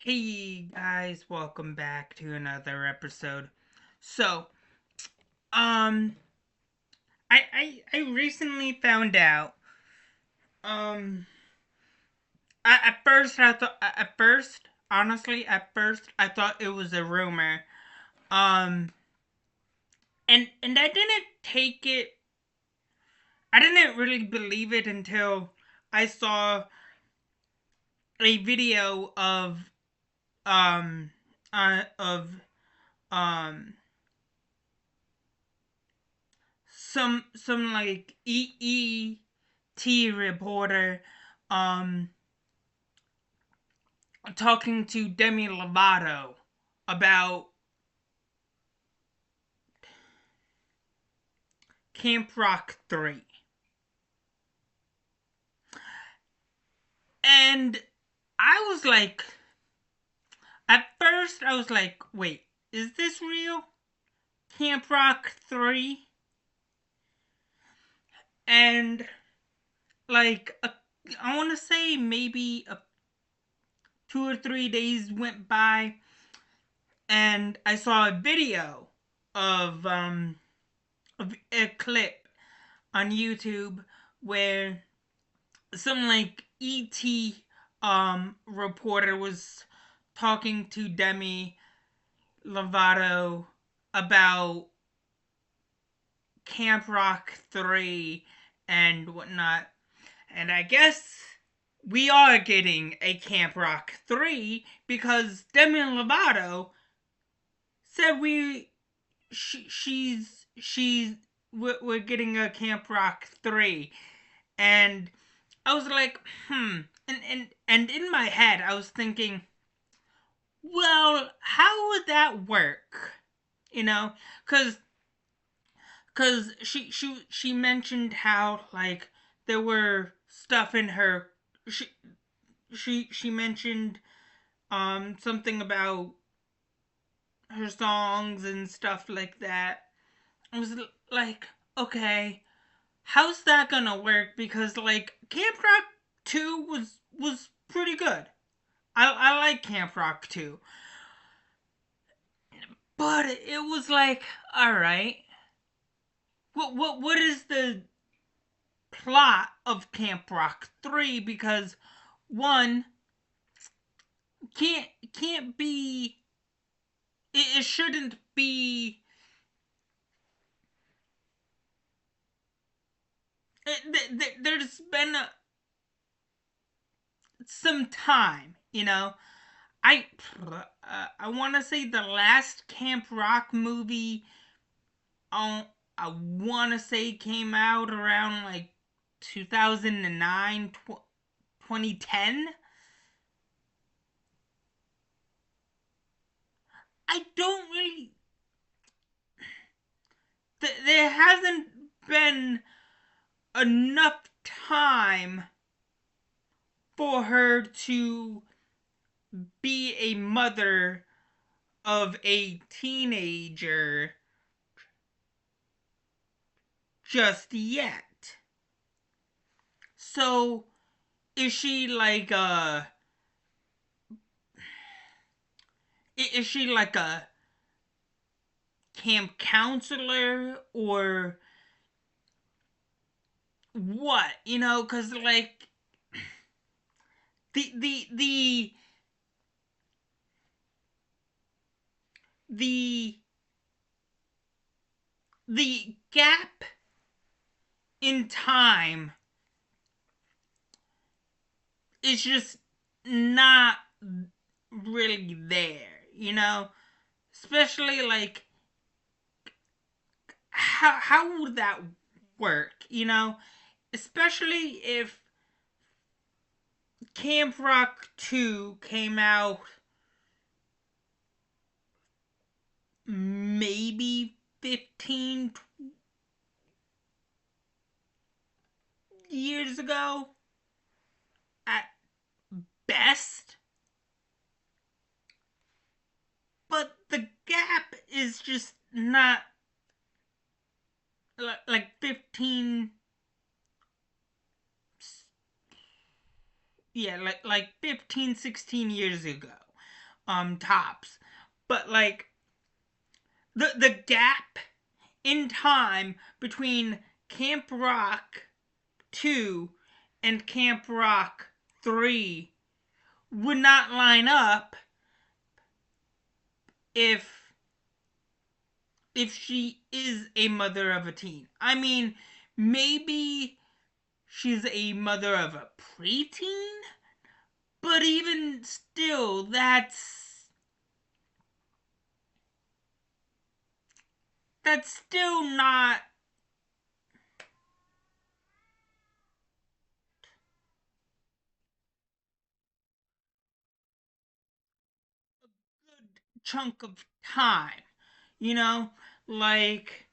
Hey guys, welcome back to another episode. So, um, I recently found out. Um, at first I thought I thought it was a rumor. Um, and I didn't take it. I didn't really believe it until I saw a video um of um some like EET reporter um talking to Demi Lovato about Camp Rock 3. And I was like, at first I was like, wait, is this real? Camp Rock 3? And like I want to say maybe 2 or 3 days went by and I saw a video of a clip on YouTube where some like ET reporter was talking to Demi Lovato about Camp Rock 3 and whatnot. And I guess we are getting a Camp Rock 3 because Demi Lovato said we're getting a Camp Rock 3. And I was like, and in my head I was thinking, well, how would that work? You know, cuz she mentioned how like there were stuff in her she she mentioned something about her songs and stuff like that. I was like, okay, how's that gonna work? Because like Camp Rock 2 was pretty good. I like Camp Rock 2. But it was like, all right, what is the plot of Camp Rock 3? Because one can't be it shouldn't be there's been some time, you know. I I want to say the last Camp Rock movie I want to say came out around like 2009, 2010. I don't really. There hasn't been enough time for her to be a mother of a teenager just yet. So is she like a camp counselor or what? You know, cuz like the the the the the gap in time is just not really there, you know? Especially like how would that work, you know? Especially if Camp Rock 2 came out maybe 15 years ago at best, but the gap is just not like 15, yeah, like 15, 16 years ago. tops. But like the gap in time between Camp Rock 2 and Camp Rock 3 would not line up if she is a mother of a teen. I mean, maybe she's a mother of a preteen, but even still, that's still not a good chunk of time, you know, like,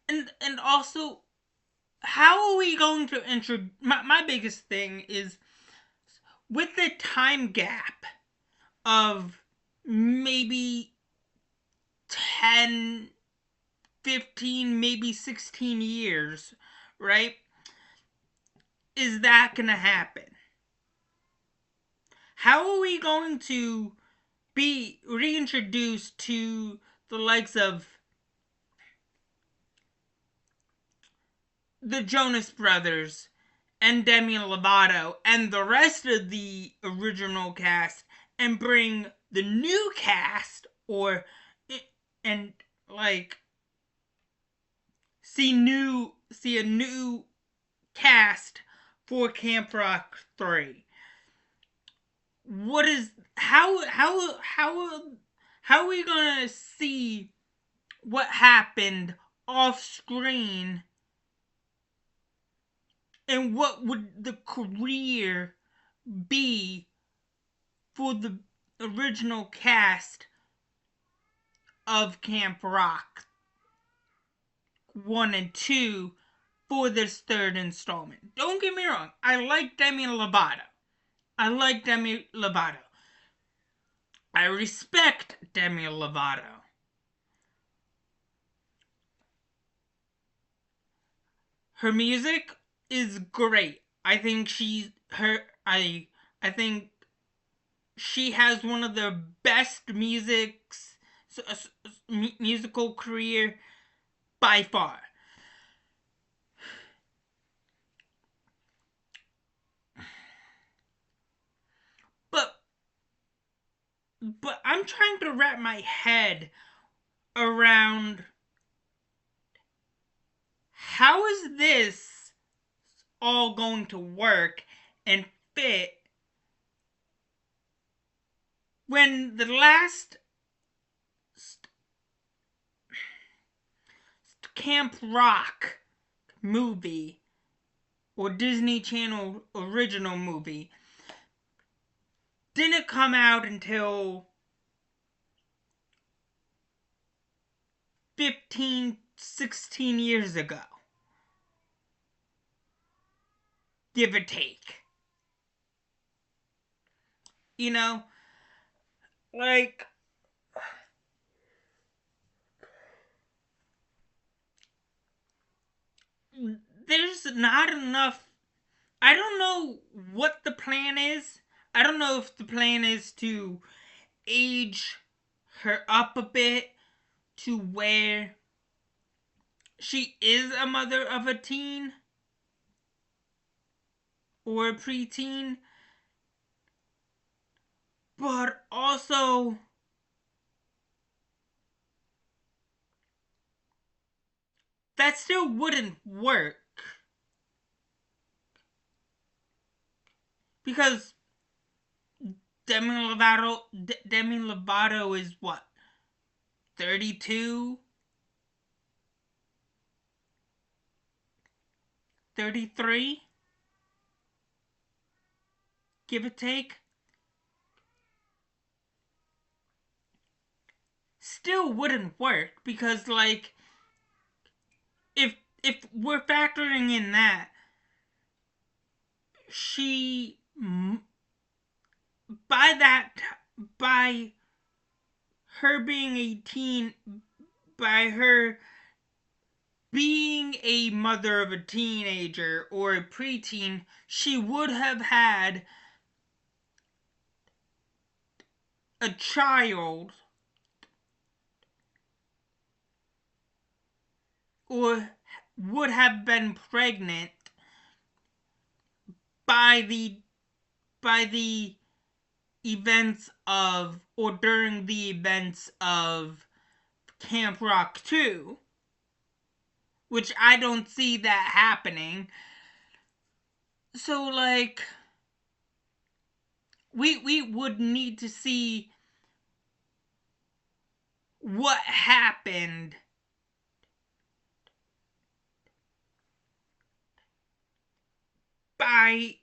and also, how are we going to introduce? My biggest thing is with the time gap of maybe 10, 15, maybe 16 years, right? Is that going to happen? How are we going to be reintroduced to the likes of the Jonas Brothers and Demi Lovato and the rest of the original cast and bring the new cast and like see a new cast for Camp Rock 3? What is how are we going to see what happened off screen, and what would the career be for the original cast of Camp Rock 1 and 2 for this third installment? Don't get me wrong, I like Demi Lovato. I respect Demi Lovato. Her music is great. I think I think she has one of the best musical career by far. But I'm trying to wrap my head around how is this all going to work and fit when the last Camp Rock movie or Disney Channel original movie didn't come out until 15, 16 years ago, give or take. You know, like, there's not enough. I don't know what the plan is. I don't know if the plan is to age her up a bit to where she is a mother of a teen or a preteen, but also that still wouldn't work because Demi Lovato is what, 32, 33, give or take. Still wouldn't work because, like, if we're factoring in that she by her being a teen, by her being a mother of a teenager or a preteen, she would have had a child or would have been pregnant by the events of, or during the events of, Camp Rock 2, which I don't see that happening. So, like, we would need to see what happened by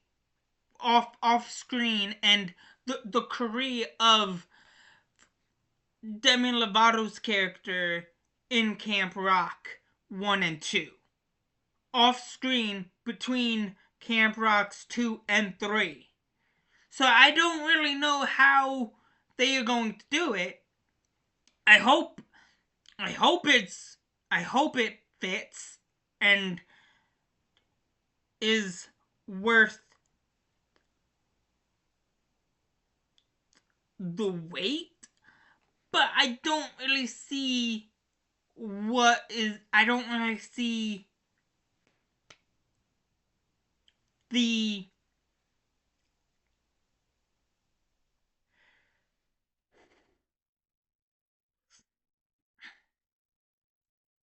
off screen, and the career of Demi Lovato's character in Camp Rock 1 and 2. Off screen between Camp Rocks 2 and 3. So I don't really know how they are going to do it. I hope it fits and is worth the wait. But I don't really see the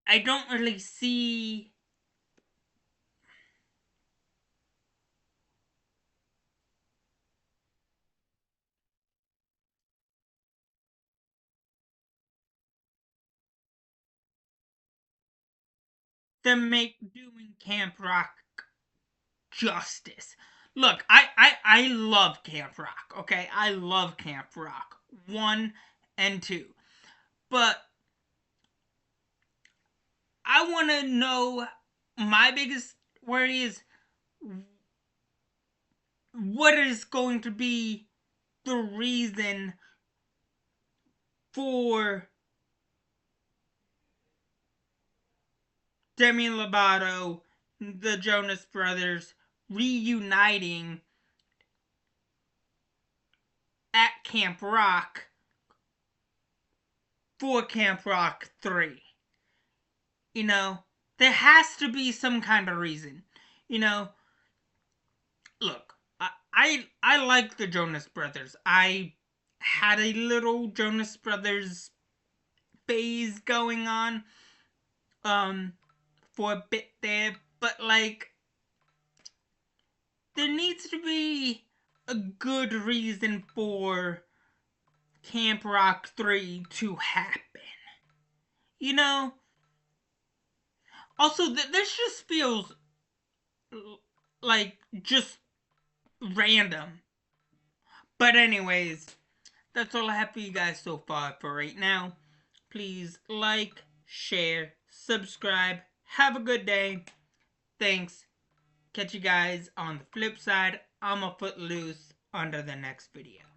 I don't really see them doing Camp Rock justice. Look, I love Camp Rock, okay? I love Camp Rock 1 and 2. But I want to know, my biggest worry is what is going to be the reason for Demi Lovato, the Jonas Brothers, reuniting at Camp Rock for Camp Rock 3. You know, there has to be some kind of reason. You know, look, I like the Jonas Brothers. I had a little Jonas Brothers phase going on for a bit there, but like, there needs to be a good reason for Camp Rock 3 to happen. You know? Also, this just feels like just random. But anyways, that's all I have for you guys so far for right now. Please like, share, subscribe. Have a good day. Thanks. Catch you guys on the flip side. I'm a foot loose under the next video.